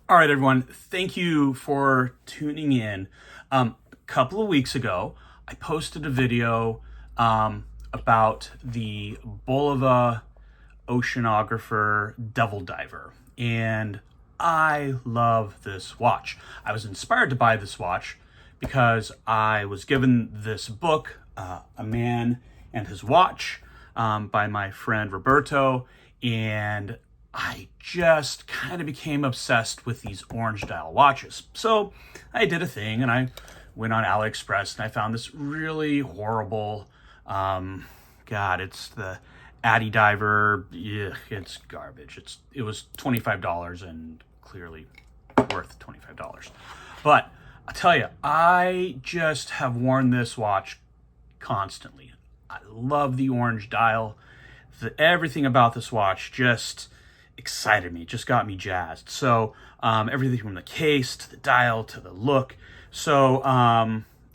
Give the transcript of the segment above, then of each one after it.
All right, everyone. Thank you for tuning in. A couple of weeks ago, I posted a video about the Bulova oceanographer Devil Diver, and I love this watch. I was inspired to buy this watch because I was given this book, A Man and His Watch, by my friend Roberto, and I just kind of became obsessed with these orange dial watches. So I did a thing and I went on AliExpress and I found this really horrible, it's the Addy Diver. Ugh, it's garbage. It was $25 and clearly worth $25. But I'll tell you, I just have worn this watch constantly. I love the orange dial. Everything about this watch just excited me, just got me jazzed. So everything from the case to the dial to the look. So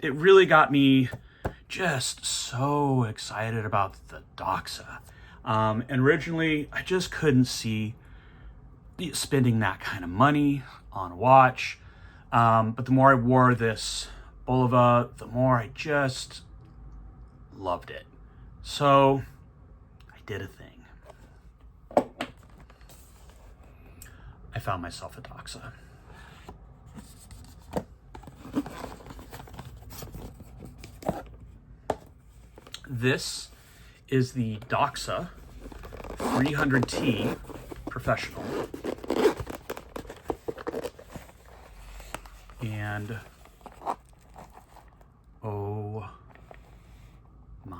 it really got me just so excited about the Doxa. And originally, I just couldn't see spending that kind of money on a watch. But the more I wore this Bulova, the more I just loved it. So I did a thing. I found myself a Doxa. This is the Doxa 300T Professional. And oh my.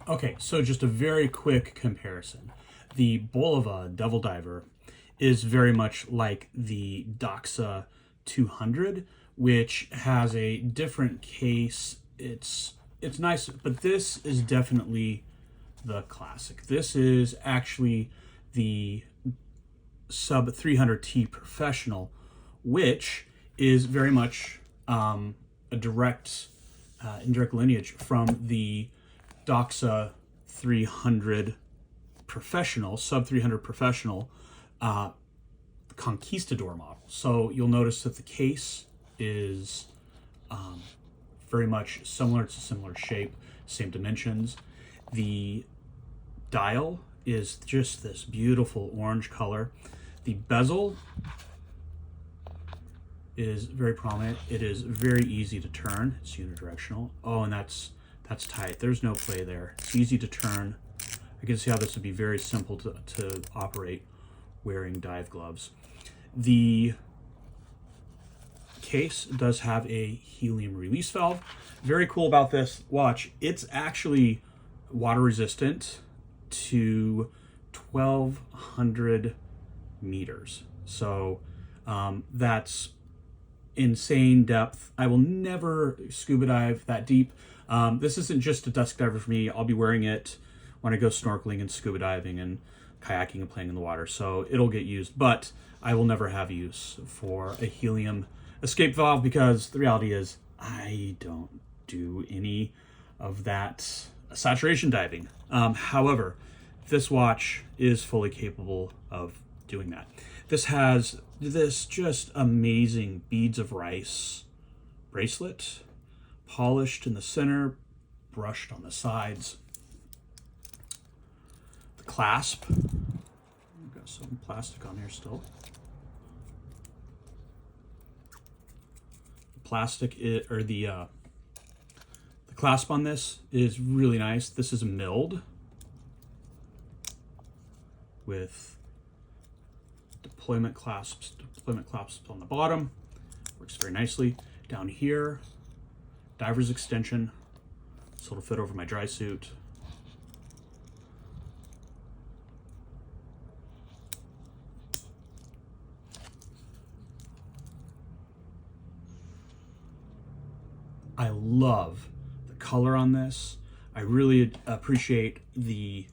Okay, so just a very quick comparison. The Bulova Devil Diver is very much like the Doxa 200, which has a different case. It's nice, but this is definitely the classic. This is actually the Sub 300T Professional, which is very much a direct indirect lineage from the Doxa 300 Professional, Sub 300 Professional Conquistador model. So you'll notice that the case is very much similar. It's a similar shape, same dimensions. The dial is just this beautiful orange color. The bezel is very prominent. It is very easy to turn. It's unidirectional. Oh, and that's tight. There's no play there. It's easy to turn. I can see how this would be very simple to operate wearing dive gloves. The case does have a helium release valve. Very cool about this watch, it's actually water resistant to 1,200 meters. So that's insane depth. I will never scuba dive that deep. This isn't just a dusk diver for me. I'll be wearing it when I go snorkeling and scuba diving and kayaking and playing in the water. So it'll get used, but I will never have use for a helium escape valve because the reality is I don't do any of that saturation diving. However, this watch is fully capable of doing that. This has this just amazing beads of rice bracelet, polished in the center, brushed on the sides. The clasp, I've got some plastic on here still. The clasp on this is really nice. This is milled with deployment clasps on the bottom. Works very nicely. Down here, diver's extension, so it'll fit over my dry suit. I love the color on this. I really appreciate the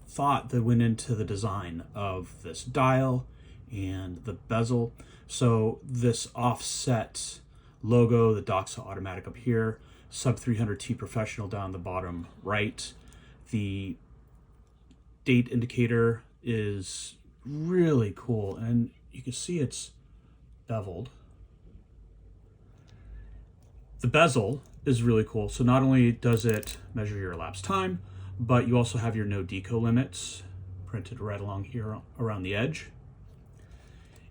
thought that went into the design of this dial and the bezel. So this offset logo, the Doxa automatic up here, Sub 300T professional down the bottom right. The date indicator is really cool, and you can see it's beveled. The bezel is really cool. So not only does it measure your elapsed time, but you also have your no deco limits printed right along here around the edge.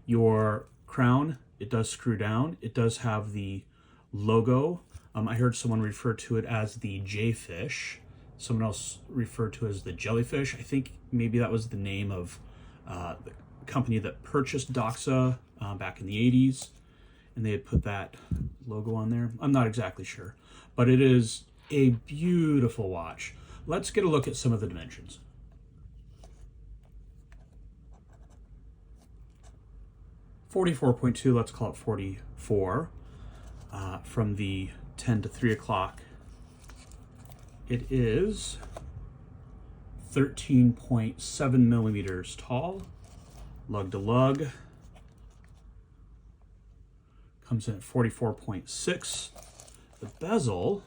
Your crown, it does screw down. It does have the logo. I heard someone refer to it as the J-fish. Someone else referred to it as the jellyfish. I think maybe that was the name of the company that purchased Doxa back in the 80s. And they had put that logo on there. I'm not exactly sure, but it is a beautiful watch. Let's get a look at some of the dimensions. .2, let's call it 44. From the 10 to 3 o'clock, it is 13.7 millimeters tall, lug to lug. Comes in at 44.6. The bezel,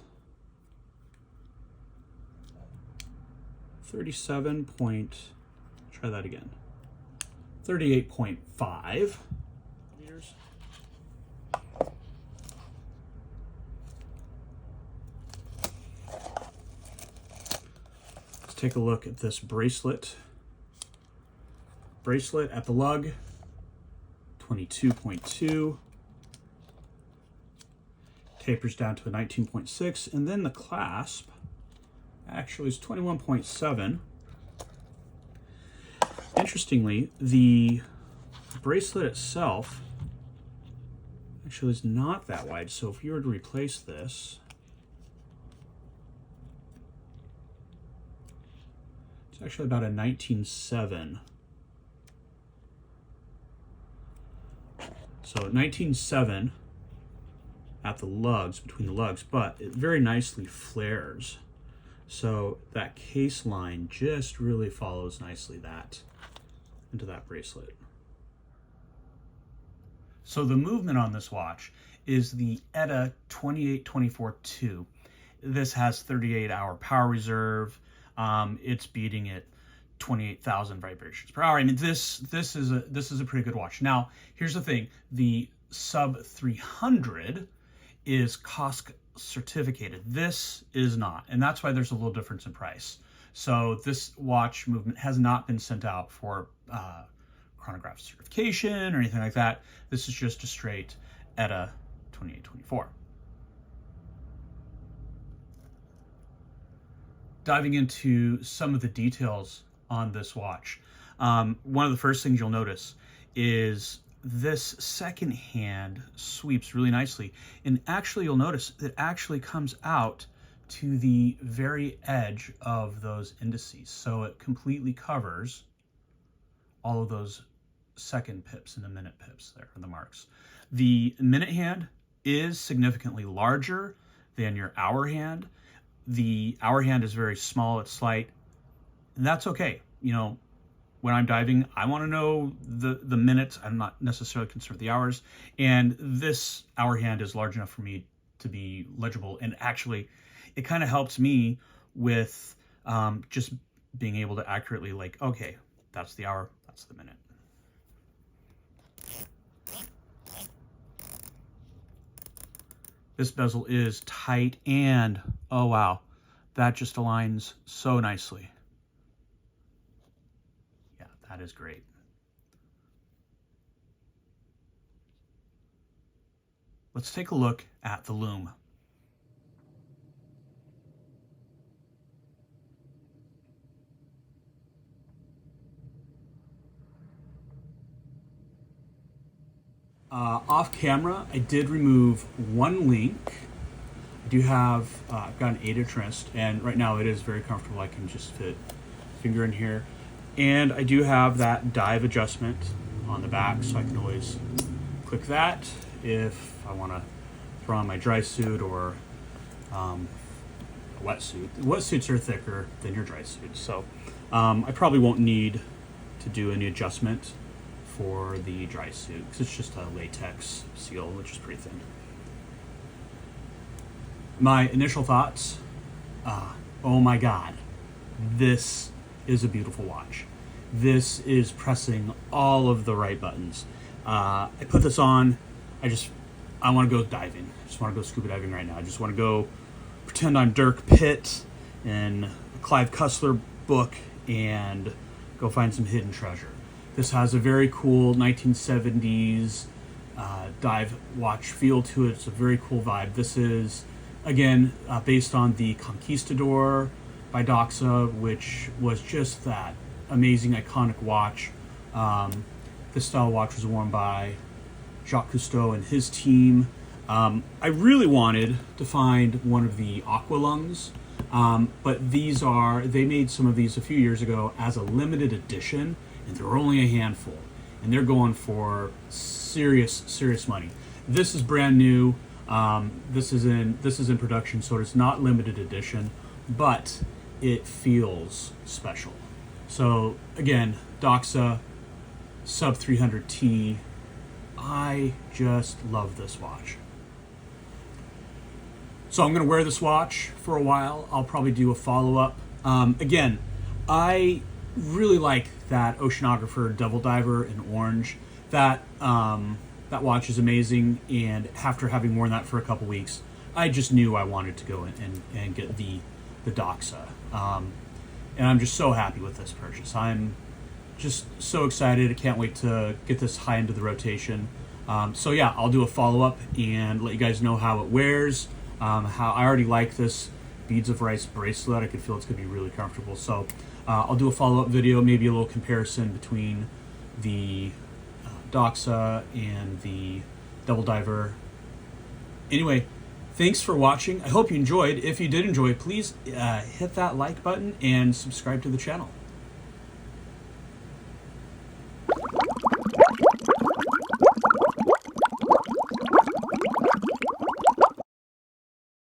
38.5 meters. Let's take a look at this bracelet. Bracelet at the lug, 22.2. Tapers down to a 19.6, and then the clasp actually is 21.7. Interestingly, the bracelet itself actually is not that wide, so if you were to replace this, it's actually about a 19.7. So 19.7 at the lugs, between the lugs, but it very nicely flares. So that case line just really follows nicely that into that bracelet. So the movement on this watch is the ETA 2824-2. This has 38-hour power reserve. It's beating it 28,000 vibrations per hour. I mean, this is a pretty good watch. Now, here's the thing: the Sub 300 is cost certificated. This is not, and that's why there's a little difference in price. So this watch movement has not been sent out for chronograph certification or anything like that. This is just a straight ETA 2824. Diving into some of the details on this watch, one of the first things you'll notice is this second hand sweeps really nicely, and actually you'll notice it actually comes out to the very edge of those indices, so it completely covers all of those second pips and the minute pips there are the marks. The minute hand is significantly larger than your hour hand. The hour hand is very small, it's slight, and that's okay. You know, when I'm diving, I want to know the minutes. I'm not necessarily concerned with the hours. And this hour hand is large enough for me to be legible. And actually, it kind of helps me with just being able to accurately, like, okay, that's the hour, that's the minute. This bezel is tight, and oh wow, that just aligns so nicely. That is great. Let's take a look at the Lume. Off camera, I did remove one link. I do have, I've got an 8-inch wrist, and right now it is very comfortable. I can just fit a finger in here. And I do have that dive adjustment on the back, so I can always click that if I want to throw on my dry suit or a wetsuit. Wetsuits are thicker than your dry suit, so I probably won't need to do any adjustment for the dry suit because it's just a latex seal, which is pretty thin. my initial thoughts, oh my God, this is a beautiful watch. This is pressing all of the right buttons. I put this on, I want to go diving. I just want to go scuba diving right now. I just want to go pretend I'm Dirk Pitt in a Clive Cussler book and go find some hidden treasure. This has a very cool 1970s dive watch feel to it. It's a very cool vibe. This is, again, based on the Conquistador by Doxa, which was just that amazing, iconic watch. This style watch was worn by Jacques Cousteau and his team. I really wanted to find one of the aqua lungs, but they made some of these a few years ago as a limited edition, and there were only a handful, and they're going for serious money. This is brand new. This is in production, so it's not limited edition, but it feels special. So again, Doxa Sub 300T. I just love this watch. So I'm going to wear this watch for a while. I'll probably do a follow-up. Again, I really like that Oceanographer Double Diver in orange. That watch is amazing, and after having worn that for a couple weeks, I just knew I wanted to go and get the Doxa. And I'm just so happy with this purchase. I'm just so excited. I can't wait to get this high into the rotation. So yeah, I'll do a follow-up and let you guys know how it wears. How I already like this Beads of Rice bracelet. I can feel it's going to be really comfortable. So I'll do a follow-up video, maybe a little comparison between the Doxa and the Double Diver. Anyway, thanks for watching. I hope you enjoyed. If you did enjoy, please hit that like button and subscribe to the channel.